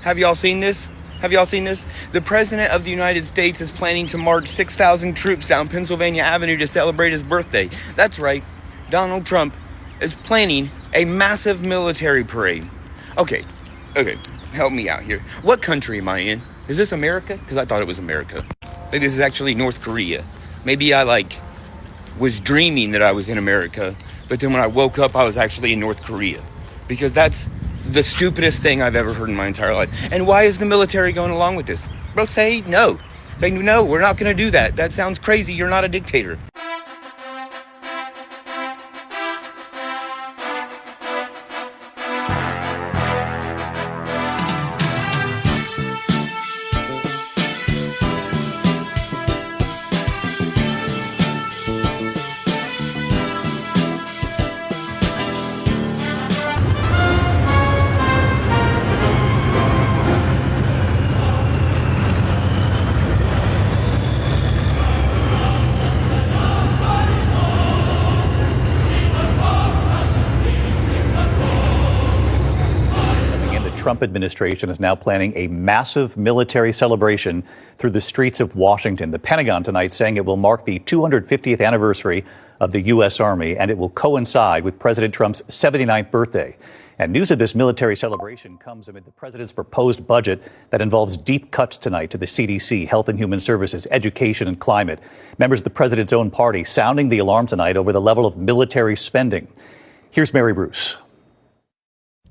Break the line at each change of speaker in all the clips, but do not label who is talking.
Have y'all seen this? Have y'all seen this? The President of the United States is planning to march 6,000 troops down Pennsylvania Avenue to celebrate his birthday. That's right. Donald Trump is planning a massive military parade. Okay, help me out here. What country am I in? Is this America? Because I thought it was America. Maybe this is actually North Korea. Maybe I was dreaming that I was in America, but then when I woke up, I was actually in North Korea. Because that's the stupidest thing I've ever heard in my entire life. And why is the military going along with this? Bro, say no. Say no, we're not going to do that. That sounds crazy. You're not a dictator.
Trump administration is now planning a massive military celebration through the streets of Washington. The Pentagon tonight saying it will mark the 250th anniversary of the U.S. Army, and it will coincide with President Trump's 79th birthday. And news of this military celebration comes amid the president's proposed budget that involves deep cuts tonight to the CDC, Health and Human Services, Education and Climate. Members of the president's own party sounding the alarm tonight over the level of military spending. Here's Mary Bruce.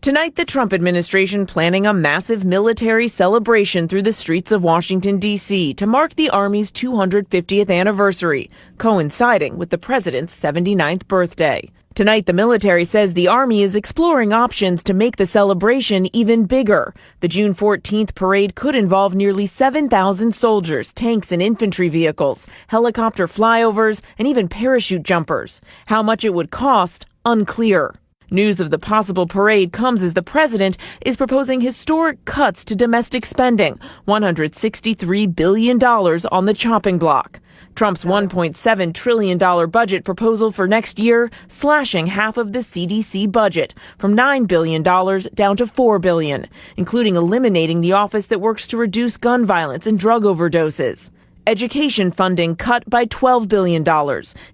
Tonight, the Trump administration planning a massive military celebration through the streets of Washington, D.C. to mark the Army's 250th anniversary, coinciding with the president's 79th birthday. Tonight, the military says the Army is exploring options to make the celebration even bigger. The June 14th parade could involve nearly 7,000 soldiers, tanks and infantry vehicles, helicopter flyovers, and even parachute jumpers. How much it would cost, unclear. News of the possible parade comes as the president is proposing historic cuts to domestic spending, $163 billion on the chopping block. Trump's $1.7 trillion budget proposal for next year, slashing half of the CDC budget from $9 billion down to $4 billion, including eliminating the office that works to reduce gun violence and drug overdoses. Education funding cut by $12 billion,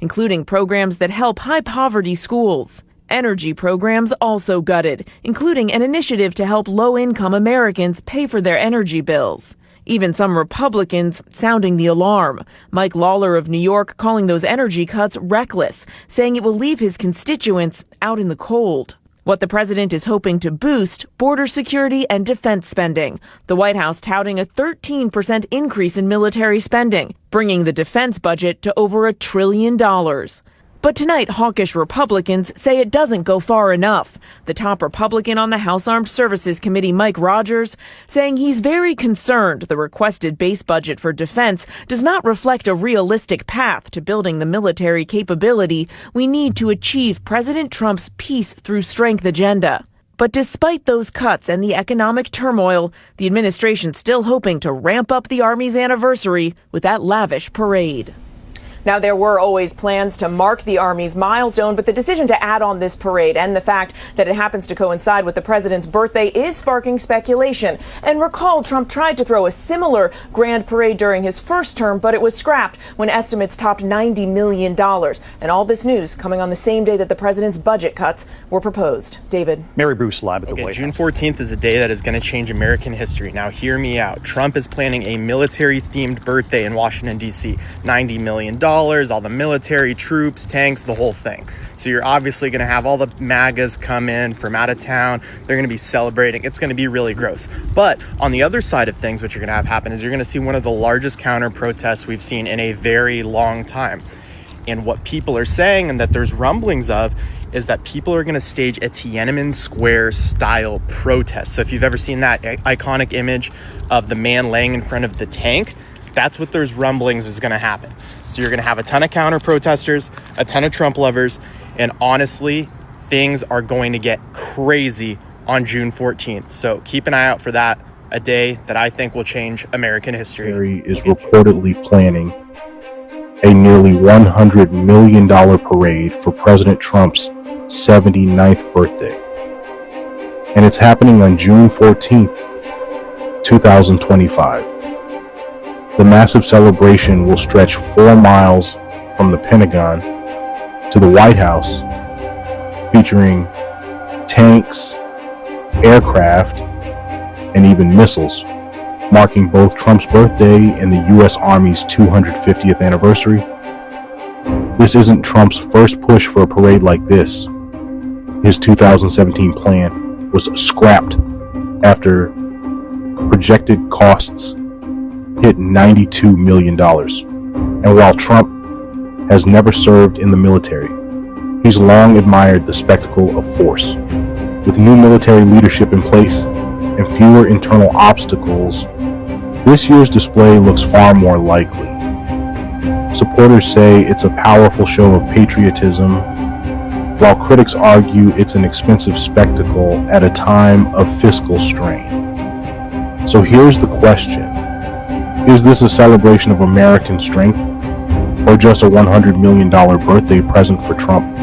including programs that help high-poverty schools. Energy programs also gutted, including an initiative to help low-income Americans pay for their energy bills. Even some Republicans sounding the alarm. Mike Lawler of New York calling those energy cuts reckless, saying it will leave his constituents out in the cold. What the president is hoping to boost, border security and defense spending. The White House touting a 13% increase in military spending, bringing the defense budget to over $1 trillion. But tonight, hawkish Republicans say it doesn't go far enough. The top Republican on the House Armed Services Committee, Mike Rogers, saying he's very concerned the requested base budget for defense does not reflect a realistic path to building the military capability we need to achieve President Trump's peace through strength agenda. But despite those cuts and the economic turmoil, the administration's still hoping to ramp up the Army's anniversary with that lavish parade. Now, there were always plans to mark the Army's milestone, but the decision to add on this parade and the fact that it happens to coincide with the president's birthday is sparking speculation. And recall, Trump tried to throw a similar grand parade during his first term, but it was scrapped when estimates topped $90 million. And all this news coming on the same day that the president's budget cuts were proposed. David.
Mary Bruce live at the White House.
June 14th is a day that is going to change American history. Now, hear me out. Trump is planning a military-themed birthday in Washington, D.C. $90 million. All the military troops, tanks, the whole thing. So you're obviously going to have all the MAGAs come in from out of town. They're going to be celebrating. It's going to be really gross. But on the other side of things, what you're going to have happen is you're going to see one of the largest counter protests we've seen in a very long time. And what people are saying, and that there's rumblings of, is that people are going to stage a Tiananmen Square style protest. So if you've ever seen that iconic image of the man laying in front of the tank, that's what there's rumblings is going to happen. So you're going to have a ton of counter protesters, a ton of Trump lovers, and honestly, things are going to get crazy on June 14th. So keep an eye out for that, a day that I think will change American history.
Harry is reportedly planning a nearly $100 million parade for President Trump's 79th birthday. And it's happening on June 14th. 2025. The massive celebration will stretch 4 miles from the Pentagon to the White House, featuring tanks, aircraft, and even missiles, marking both Trump's birthday and the U.S. Army's 250th anniversary. This isn't Trump's first push for a parade like this. His 2017 plan was scrapped after projected costs hit $92 million. And while Trump has never served in the military, he's long admired the spectacle of force. With new military leadership in place and fewer internal obstacles, this year's display looks far more likely. Supporters say it's a powerful show of patriotism, while critics argue it's an expensive spectacle at a time of fiscal strain. So here's the question. Is this a celebration of American strength, or just a $100 million birthday present for Trump?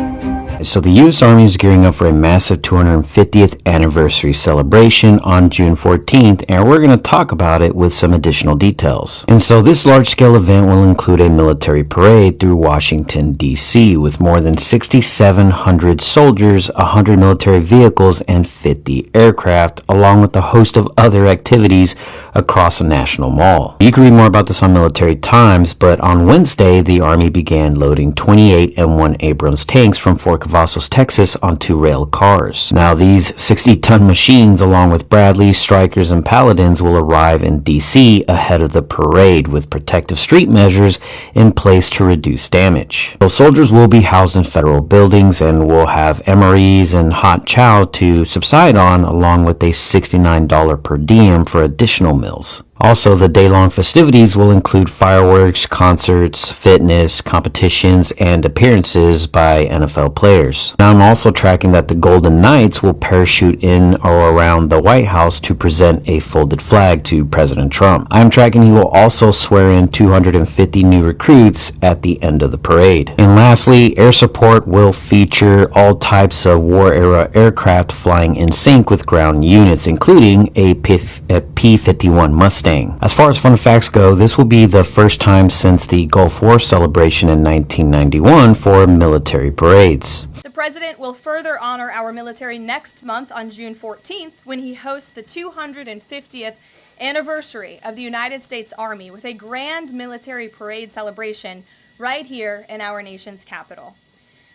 So the U.S. Army is gearing up for a massive 250th anniversary celebration on June 14th, and we're going to talk about it with some additional details. And so this large-scale event will include a military parade through Washington, D.C., with more than 6,700 soldiers, 100 military vehicles, and 50 aircraft, along with a host of other activities across the National Mall. You can read more about this on Military Times, but on Wednesday, the Army began loading 28 M1 Abrams tanks from Fort Cavazos, Texas, onto rail cars. Now, these 60-ton machines, along with Bradleys, Strykers, and Paladins, will arrive in D.C. ahead of the parade, with protective street measures in place to reduce damage. So soldiers will be housed in federal buildings and will have MREs and hot chow to subside on, along with a $69 per diem for additional meals. Also, the day-long festivities will include fireworks, concerts, fitness, competitions, and appearances by NFL players. Now, I'm also tracking that the Golden Knights will parachute in or around the White House to present a folded flag to President Trump. I'm tracking he will also swear in 250 new recruits at the end of the parade. And lastly, air support will feature all types of war-era aircraft flying in sync with ground units, including a P-51 Mustang. As far as fun facts go, this will be the first time since the Gulf War celebration in 1991 for military parades.
The President will further honor our military next month on June 14th when he hosts the 250th anniversary of the United States Army with a grand military parade celebration right here in our nation's capital.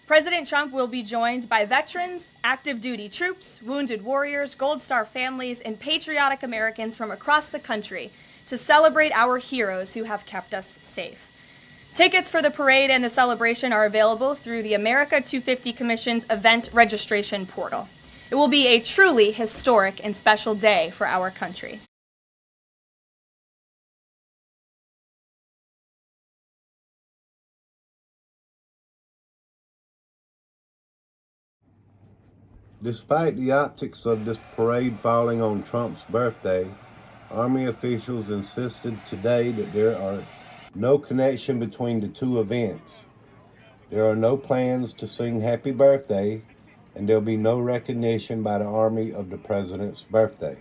President Trump will be joined by veterans, active duty troops, wounded warriors, Gold Star families, and patriotic Americans from across the country to celebrate our heroes who have kept us safe. Tickets for the parade and the celebration are available through the America 250 Commission's event registration portal. It will be a truly historic and special day for our country.
Despite the optics of this parade falling on Trump's birthday, Army officials insisted today that there are no connection between the two events. There are no plans to sing happy birthday, and there'll be no recognition by the Army of the President's birthday.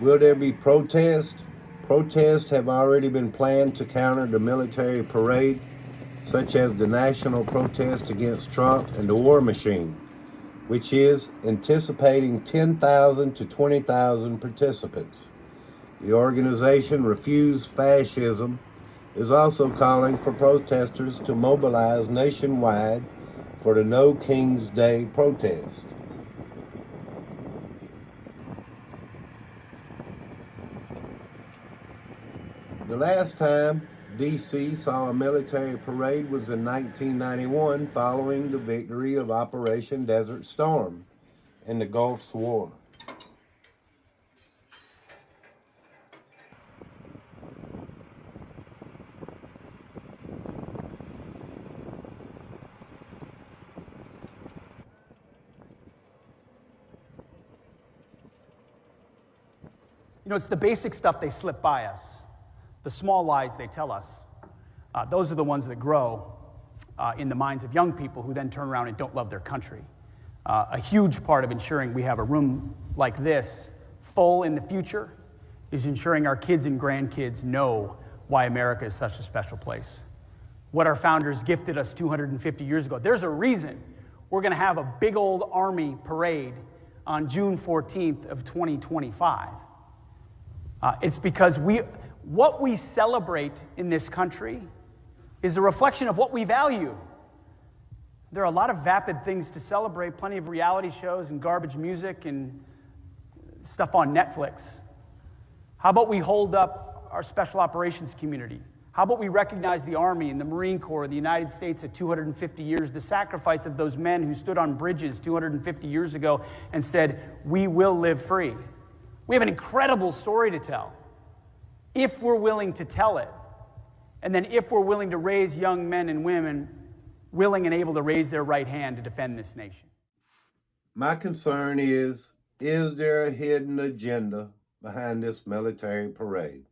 Will there be protest? Protests have already been planned to counter the military parade, such as the national protest against Trump and the war machine, which is anticipating 10,000 to 20,000 participants. The organization Refuse Fascism is also calling for protesters to mobilize nationwide for the No King's Day protest. The last time D.C. saw a military parade was in 1991 following the victory of Operation Desert Storm in the Gulf War.
You know, it's the basic stuff they slip by us. The small lies they tell us. Those are the ones that grow in the minds of young people who then turn around and don't love their country. A huge part of ensuring we have a room like this full in the future is ensuring our kids and grandkids know why America is such a special place. What our founders gifted us 250 years ago. There's a reason we're going to have a big old Army parade on June 14th of 2025. It's because what we celebrate in this country is a reflection of what we value. There are a lot of vapid things to celebrate, plenty of reality shows and garbage music and stuff on Netflix. How about we hold up our special operations community? How about we recognize the Army and the Marine Corps of the United States at 250 years, the sacrifice of those men who stood on bridges 250 years ago and said, we will live free. We have an incredible story to tell, if we're willing to tell it, and then if we're willing to raise young men and women willing and able to raise their right hand to defend this nation.
My concern is there a hidden agenda behind this military parade?